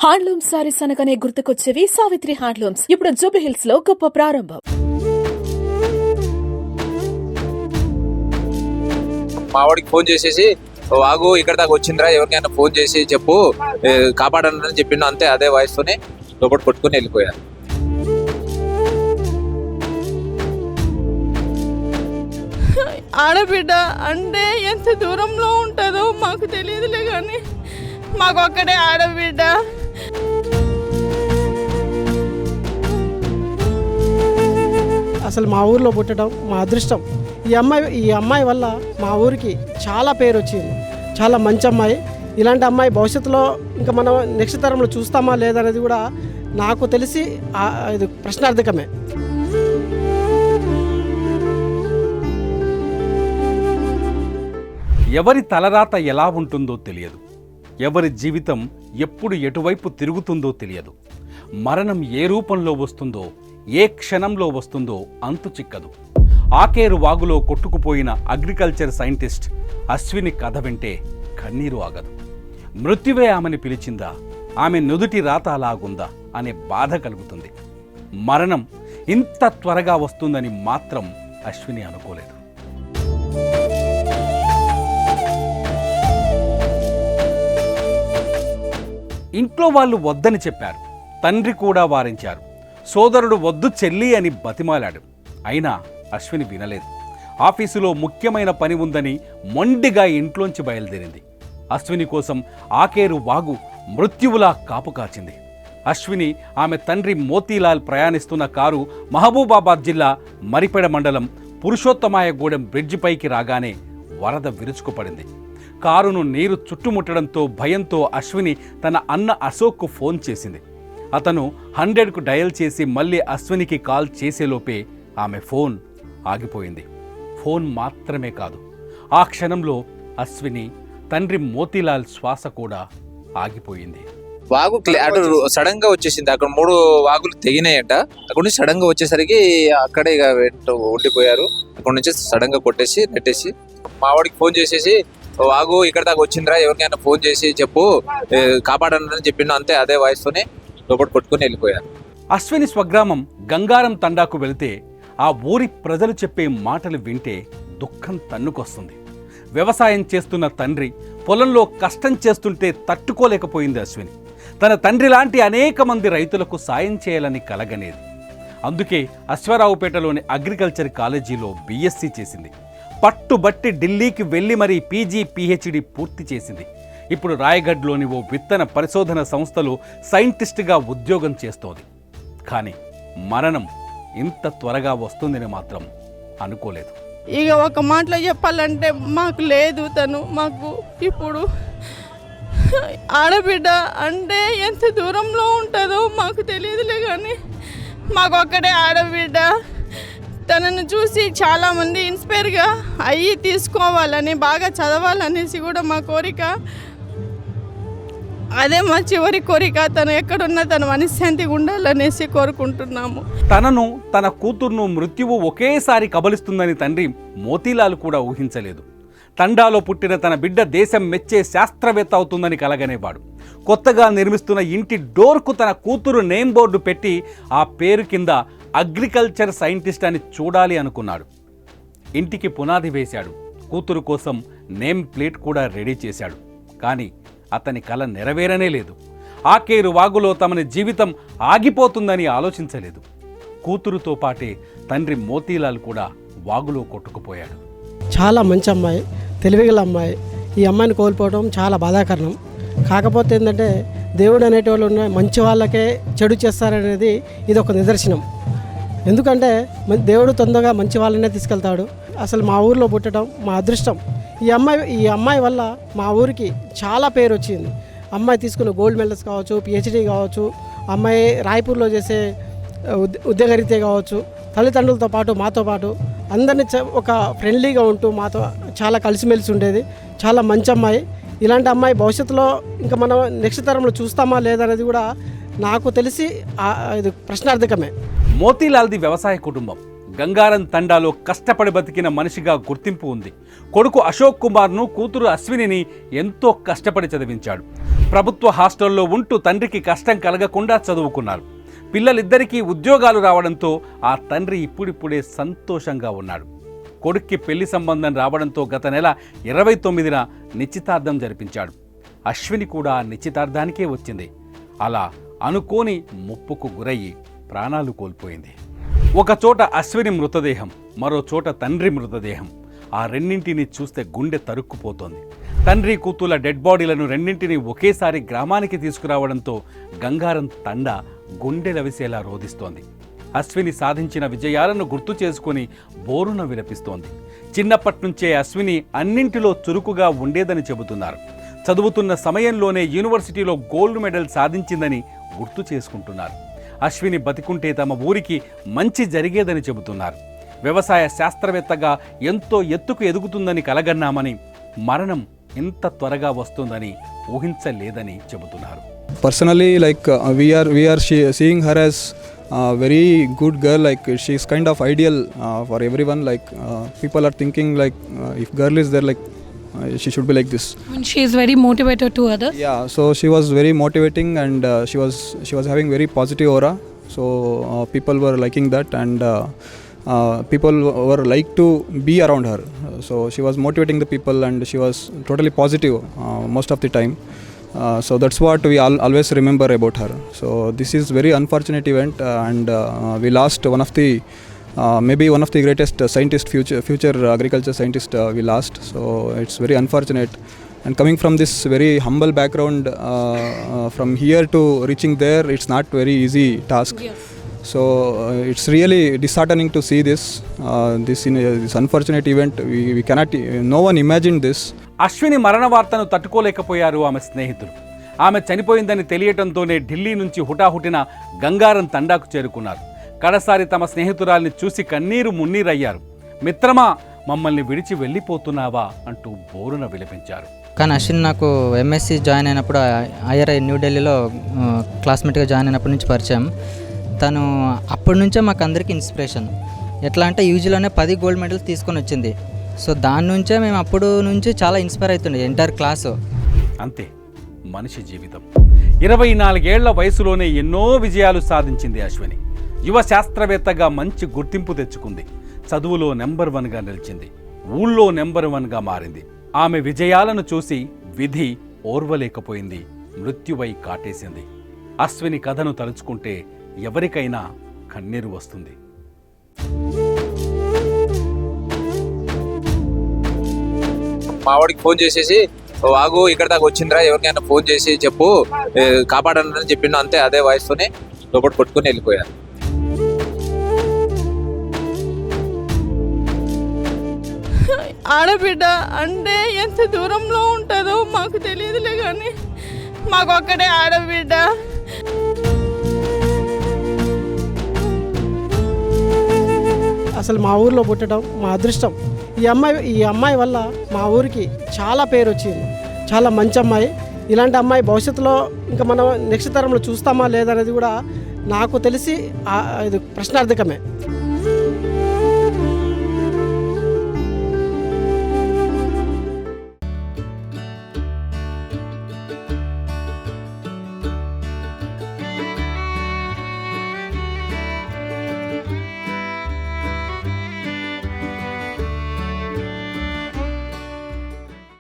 Handloom saris అనగానే గుర్తుకొచ్చేవి Savitri handlooms. ఇప్పుడు జూబీ hills లో గొప్ప ప్రారంభం. మా వాడికి ఫోన్ చేసేసి వాగు ఇక్కడ దాకా వచ్చిందిరా, ఎవరికైనా ఫోన్ చేసి చెప్పు కాపాడని చెప్పిండు. అంతే, అదే వాయిస్ తోనే లోపల కొట్టుకుని వెళ్ళిపోయారు. ఆడబిడ్డ అంటే ఎంత దూరంలో ఉంటుందో మాకు తెలియదులే, కానీ మాకు ఒక్కడే ఆడబిడ్డ. అసలు మా ఊరిలో పుట్టడం మా అదృష్టం. ఈ అమ్మాయి వల్ల మా ఊరికి చాలా పేరు వచ్చింది. చాలా మంచి అమ్మాయి. ఇలాంటి అమ్మాయి భవిష్యత్తులో ఇంకా మనం నెక్స్ట్ తరంలో చూస్తామా లేదనేది కూడా నాకు తెలిసి ఇది ప్రశ్నార్థకమే. ఎవరి తలరాత ఎలా ఉంటుందో తెలియదు. ఎవరి జీవితం ఎప్పుడు ఎటువైపు తిరుగుతుందో తెలియదు. మరణం ఏ రూపంలో వస్తుందో, ఏ క్షణంలో వస్తుందో అంతు చిక్కదు. ఆకేరు వాగులో కొట్టుకుపోయిన అగ్రికల్చర్ సైంటిస్ట్ అశ్విని కథ వింటే కన్నీరు ఆగదు. మృత్యువే ఆమెను పిలిచిందా, ఆమె నుదుటి రాత అలాగుందా అనే బాధ కలుగుతుంది. మరణం ఇంత త్వరగా వస్తుందని మాత్రం అశ్విని అనుకోలేదు. ఇంట్లో వాళ్ళు వద్దని చెప్పారు. తండ్రి కూడా వారించారు. సోదరుడు వద్దు చెల్లి అని బతిమాలాడు. అయినా అశ్విని వినలేదు. ఆఫీసులో ముఖ్యమైన పని ఉందని మొండిగా ఇంట్లోంచి బయలుదేరింది. అశ్విని కోసం ఆకేరు వాగు మృత్యువులా కాపు కాచింది. అశ్విని, ఆమె తండ్రి మోతీలాల్ ప్రయాణిస్తున్న కారు మహబూబాబాద్ జిల్లా మరిపెడ మండలం పురుషోత్తమాయగూడెం బ్రిడ్జిపైకి రాగానే వరద విరుచుకుపడింది. కారును నీరు చుట్టుముట్టడంతో భయంతో అశ్విని తన అన్న అశోక్కు ఫోన్ చేసింది. అతను 100కు డయల్ చేసి మళ్ళీ అశ్వినికి కాల్ చేసేలోపే ఆమె ఫోన్ ఆగిపోయింది. ఫోన్ మాత్రమే కాదు, ఆ క్షణంలో అశ్విని తండ్రి మోతీలాల్ శ్వాస కూడా ఆగిపోయింది. వాగు అటు సడన్ గా వచ్చేసింది. అక్కడ 3 వాగులు తెగినాయట. అక్కడ నుంచి సడన్ గా వచ్చేసరికి అక్కడే ఉండిపోయారు. అక్కడ నుంచి సడన్ గా కొట్టేసి నెట్టేసి మా వాడికి ఫోన్ చేసేసి వాగు ఇక్కడ దాకా వచ్చిందిరా, ఎవరికైనా ఫోన్ చేసి చెప్పు కాపాడని చెప్పిండు. అంతే, అదే వాయిస్ తోనే లోపల కొట్టుకుని వెళ్ళిపోయారు. అశ్విని స్వగ్రామం గంగారం తండాకు వెళితే ఆ ఊరి ప్రజలు చెప్పే మాటలు వింటే దుఃఖం తన్నుకొస్తుంది. వ్యవసాయం చేస్తున్న తండ్రి పొలంలో కష్టం చేస్తుంటే తట్టుకోలేకపోయింది అశ్విని. తన తండ్రి లాంటి అనేక మంది రైతులకు సాయం చేయాలని కలగనేది. అందుకే అశ్వారావుపేటలోని అగ్రికల్చర్ కాలేజీలో BSc చేసింది. పట్టుబట్టి ఢిల్లీకి వెళ్ళి మరీ PG PhD పూర్తి చేసింది. ఇప్పుడు రాయగఢ్లోని ఓ విత్తన పరిశోధన సంస్థలో సైంటిస్ట్గా ఉద్యోగం చేస్తోంది. కానీ మరణం ఇంత త్వరగా వస్తుందని మాత్రం అనుకోలేదు. ఇక ఒక మాటలో చెప్పాలంటే మాకు లేదు తను. మాకు ఇప్పుడు ఆడబిడ్డ అంటే ఎంత దూరంలో ఉంటుందో మాకు తెలియదులే, కానీ మాకు ఒక్కడే ఆడబిడ్డ. తనను చూసి చాలామంది ఇన్స్పైర్గా అయ్యి తీసుకోవాలని, బాగా చదవాలనేసి కూడా మా కోరిక. అదే మా చివరి కోరిక. తను ఎక్కడున్నా తను మనశ్శాంతిగా ఉండాలనేసి కోరుకుంటున్నాము. తనను, తన కూతుర్ను మృత్యువు ఒకేసారి కబలిస్తుందని తండ్రి మోతీలాల్ కూడా ఊహించలేదు. తండాలో పుట్టిన తన బిడ్డ దేశం మెచ్చే శాస్త్రవేత్త అవుతుందని కలగనేవాడు. కొత్తగా నిర్మిస్తున్న ఇంటి డోర్కు తన కూతురు నేమ్ బోర్డు పెట్టి ఆ పేరు కింద అగ్రికల్చర్ సైంటిస్ట్ అని చూడాలి అనుకున్నాడు. ఇంటికి పునాది వేశాడు. కూతురు కోసం నేమ్ ప్లేట్ కూడా రెడీ చేశాడు. కానీ అతని కల నెరవేరనే లేదు. ఆకేరు వాగులో తమని జీవితం ఆగిపోతుందని ఆలోచించలేదు. కూతురుతో పాటే తండ్రి మోతీలాల్ కూడా వాగులో కొట్టుకుపోయాడు. చాలా మంచి అమ్మాయి, తెలివిగల అమ్మాయి. ఈ అమ్మాయిని కోల్పోవడం చాలా బాధాకరణం. కాకపోతే ఏంటంటే దేవుడు అనేటోళ్ళు ఉన్న మంచి వాళ్ళకే చెడు చేస్తారనేది ఇది ఒక నిదర్శనం. ఎందుకంటే దేవుడు తొందరగా మంచి వాళ్ళనే తీసుకెళ్తాడు. అసలు మా ఊరిలో పుట్టడం మా అదృష్టం. ఈ అమ్మాయి వల్ల మా ఊరికి చాలా పేరు వచ్చింది. అమ్మాయి తీసుకున్న గోల్డ్ మెడల్స్ కావచ్చు, PhD కావచ్చు, అమ్మాయి రాయ్పూర్లో చేసే ఉద్యోగరీతే కావచ్చు, తల్లిదండ్రులతో పాటు మాతో పాటు అందరినీ ఒక ఫ్రెండ్లీగా ఉంటూ మాతో చాలా కలిసిమెలిసి ఉండేది. చాలా మంచి అమ్మాయి. ఇలాంటి అమ్మాయి భవిష్యత్తులో ఇంకా మనం నెక్స్ట్ తరంలో చూస్తామా లేదనేది కూడా నాకు తెలిసి ఇది ప్రశ్నార్థకమే. మోతీలాల్ది వ్యవసాయ కుటుంబం. గంగారం తండాలో కష్టపడి బతికిన మనిషిగా గుర్తింపు ఉంది. కొడుకు అశోక్ కుమార్ను, కూతురు అశ్వినిని ఎంతో కష్టపడి చదివించాడు. ప్రభుత్వ హాస్టల్లో ఉంటూ తండ్రికి కష్టం కలగకుండా చదువుకున్నారు. పిల్లలిద్దరికీ ఉద్యోగాలు రావడంతో ఆ తండ్రి ఇప్పుడిప్పుడే సంతోషంగా ఉన్నాడు. కొడుక్కి పెళ్లి సంబంధం రావడంతో గత నెల 29న నిశ్చితార్థం జరిపించాడు. అశ్విని కూడా నిశ్చితార్థానికే వచ్చింది. అలా అనుకోని ముప్పుకు గురయ్యి ప్రాణాలు కోల్పోయింది. ఒక చోట అశ్విని మృతదేహం, మరో చోట తండ్రి మృతదేహం. ఆ రెండింటిని చూస్తే గుండె తరుక్కుపోతోంది. తండ్రి కూతుల డెడ్ బాడీలను రెండింటిని ఒకేసారి గ్రామానికి తీసుకురావడంతో గంగారం తండ గుండెలవిసేలా రోధిస్తోంది. అశ్విని సాధించిన విజయాలను గుర్తు చేసుకుని బోరున విలపిస్తోంది. చిన్నప్పటి నుంచే అశ్విని అన్నింటిలో చురుకుగా ఉండేదని చెబుతున్నారు. చదువుతున్న సమయంలోనే యూనివర్సిటీలో గోల్డ్ మెడల్ సాధించిందని గుర్తు చేసుకుంటున్నారు. అశ్విని బతికుంటే తమ ఊరికి మంచి జరిగేదని చెబుతున్నారు. వ్యవసాయ శాస్త్రవేత్తగా ఎంతో ఎత్తుకు ఎదుగుతుందని కలగన్నామని, మరణం ఇంత త్వరగా వస్తుందని ఊహించలేదని చెబుతున్నారు. Personally, like we are seeing her as a very good girl. Like she's kind of ideal for everyone. Like people are thinking like if girl is there, like she should be like this. And she is very motivated to others. Yeah, so she was very motivating, and she was having very positive aura. So people were liking that, and people were like to be around her. So she was motivating the people, and she was totally positive most of the time. So that's what we always remember about her. So this is very unfortunate event, and we lost one of the maybe one of the greatest scientist, future agriculture scientist we lost. So it's very unfortunate. And coming from this very humble background, from here to reaching there, it's not very easy task. Yes. So it's really disheartening to see this unfortunate event. We cannot, no one imagined this. Ashwini మరణ వార్తను తట్టుకోలేకపోయారు ఆమె స్నేహితులు. ఆమె చనిపోయిందని తెలియటంతోనే ఢిల్లీ నుంచి హుటాహుటిన గంగారం తండాకు చేరుకున్నారు. కడసారి తమ స్నేహితురాల్ని చూసి కన్నీరు మున్నీరయ్యారు. మిత్రమా, మమ్మల్ని విడిచి వెళ్ళిపోతున్నావా అంటూ బోరున విలపించారు. కానీ అశ్విన్ నాకు ఎంఎస్సి జాయిన్ అయినప్పుడు ఐఆర్ఐ న్యూఢిల్లీలో క్లాస్మేట్గా జాయిన్ అయినప్పటి నుంచి పరిచయం. తను అప్పటి నుంచే మాకు అందరికీ ఇన్స్పిరేషన్. ఎట్లా అంటే యూజీలోనే 10 గోల్డ్ మెడల్స్ తీసుకొని వచ్చింది. సో దాని నుంచే మేము అప్పుడు నుంచి చాలా ఇన్స్పైర్ అవుతుండే ఎంటైర్ క్లాసు. అంతే మనిషి జీవితం. 24 ఏళ్ల వయసులోనే ఎన్నో విజయాలు సాధించింది అశ్విని. యువ శాస్త్రవేత్తగా మంచి గుర్తింపు తెచ్చుకుంది. చదువులో నెంబర్ 1గా నిలిచింది. ఊళ్ళో నెంబర్ 1గా మారింది. ఆమె విజయాలను చూసి విధి ఓర్వలేకపోయింది. మృత్యువై కాటేసింది. అశ్విని కథను తలుచుకుంటే ఎవరికైనా కన్నీరు వస్తుంది. మావాడికి ఫోన్ చేసేసి, వాగు ఇక్కడ దాకా వచ్చిందిరా, ఎవరికైనా ఫోన్ చేసి చెప్పు కాపాడాలని చెప్పిండు. అంతే, అదే వాయిస్తోనే లోపల కొట్టుకుని వెళ్ళిపోయారు. ఆడబిడ్డ అంటే ఎంత దూరంలో ఉంటుందో మాకు తెలియదులే, కానీ మాకు ఒక్కడే ఆడబిడ్డ. అసలు మా ఊరిలో పుట్టడం మా అదృష్టం. ఈ అమ్మాయి వల్ల మా ఊరికి చాలా పేరు వచ్చింది. చాలా మంచి అమ్మాయి. ఇలాంటి అమ్మాయి భవిష్యత్తులో ఇంకా మనం నెక్స్ట్ తరంలో చూస్తామా లేదనేది కూడా నాకు తెలిసి ఇది ప్రశ్నార్థకమే.